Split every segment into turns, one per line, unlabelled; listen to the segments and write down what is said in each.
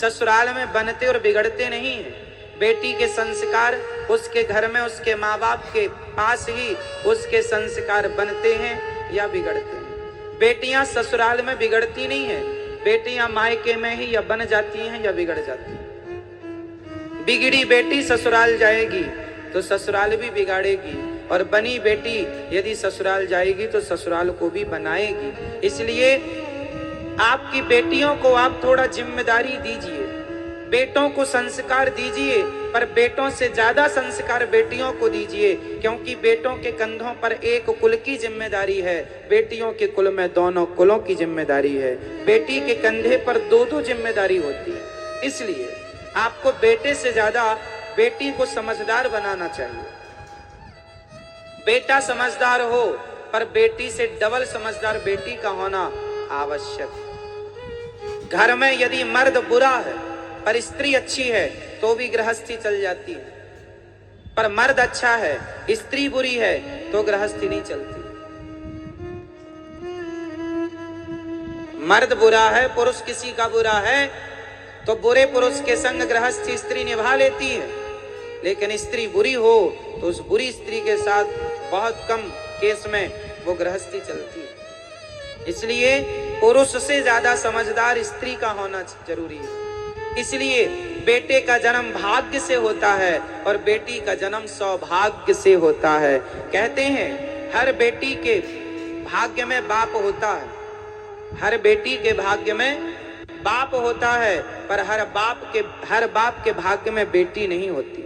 ससुराल में बनते और बिगड़ते नहीं हैं। बेटी के संस्कार उसके घर में उसके माँ बाप के पास ही उसके संस्कार बनते हैं या बिगड़ते हैं। बेटियां ससुराल में बिगड़ती नहीं है, बेटियां मायके में ही या बन जाती हैं या बिगड़ जाती हैं। बिगड़ी बेटी ससुराल जाएगी तो ससुराल भी बिगाड़ेगी, और बनी बेटी यदि ससुराल जाएगी तो ससुराल को भी बनाएगी। इसलिए आपकी बेटियों को आप थोड़ा जिम्मेदारी दीजिए, बेटों को संस्कार दीजिए, पर बेटों से ज्यादा संस्कार बेटियों को दीजिए, क्योंकि बेटों के कंधों पर एक कुल की जिम्मेदारी है, बेटियों के कुल में दोनों कुलों की जिम्मेदारी है। बेटी के कंधे पर दो दो जिम्मेदारी होती है। इसलिए आपको बेटे से ज्यादा बेटी को समझदार बनाना चाहिए। बेटा समझदार हो, पर बेटी से डबल समझदार बेटी का होना आवश्यक। घर में यदि मर्द बुरा है पर स्त्री अच्छी है तो भी गृहस्थी चल जाती है, पर मर्द अच्छा है स्त्री बुरी है तो गृहस्थी नहीं चलती। मर्द बुरा है, पुरुष किसी का बुरा है तो बुरे पुरुष के संग गृहस्थी स्त्री निभा लेती है, लेकिन स्त्री बुरी हो तो उस बुरी स्त्री के साथ बहुत कम केस में वो गृहस्थी चलती है। इसलिए पुरुष से ज्यादा समझदार स्त्री का होना जरूरी है। इसलिए बेटे का जन्म भाग्य से होता है और बेटी का जन्म सौभाग्य से होता है। कहते हैं हर बेटी के भाग्य में बाप होता है, हर बेटी के भाग्य में बाप होता है, पर हर बाप के भाग्य में बेटी नहीं होती।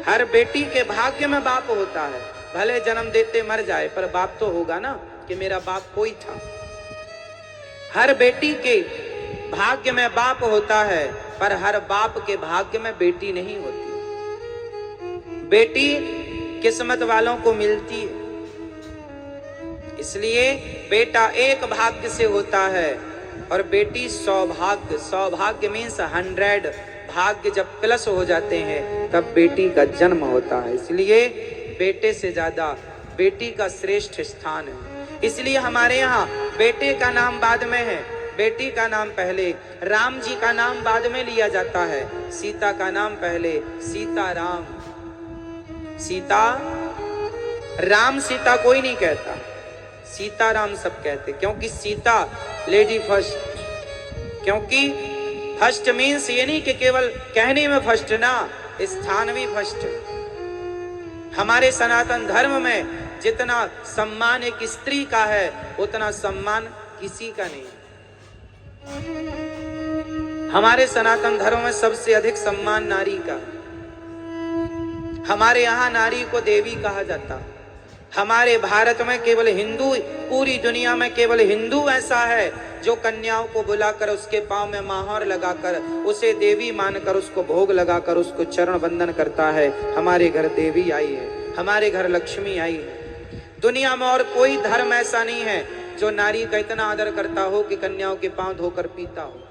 हर बेटी के भाग्य में बाप होता है, भले जन्म देते मर जाए पर बाप तो होगा ना कि मेरा बाप कोई था। हर बेटी के भाग्य में बाप होता है, पर हर बाप के भाग्य में बेटी नहीं होती। बेटी किस्मत वालों को मिलती है। इसलिए बेटा एक भाग्य से होता है और बेटी सौभाग्य। सौभाग्य मीन्स 100, भाग्य जब प्लस हो जाते हैं तब बेटी का जन्म होता है। इसलिए बेटे से ज्यादा बेटी का श्रेष्ठ स्थान है। इसलिए हमारे यहाँ बेटे का नाम बाद में है, बेटी का नाम पहले। राम जी का नाम बाद में लिया जाता है, सीता का नाम पहले। सीता राम, सीता राम सीता कोई नहीं कहता, सीता राम सब कहते, क्योंकि सीता लेडी फर्स्ट। क्योंकि फर्स्ट मीन्स ये नहीं कि केवल कहने में फर्स्ट ना, स्थान भी फर्स्ट। हमारे सनातन धर्म में जितना सम्मान एक स्त्री का है उतना सम्मान किसी का नहीं। हमारे सनातन धर्म में सबसे अधिक सम्मान नारी का। हमारे यहाँ नारी को देवी कहा जाता। हमारे भारत में केवल हिंदू, पूरी दुनिया में केवल हिंदू ऐसा है जो कन्याओं को बुलाकर उसके पांव में महावर लगाकर उसे देवी मानकर उसको भोग लगाकर उसको चरण वंदन करता है। हमारे घर देवी आई है, हमारे घर लक्ष्मी आई है। दुनिया में और कोई धर्म ऐसा नहीं है जो नारी का इतना आदर करता हो कि कन्याओं के पांव धोकर पीता हो।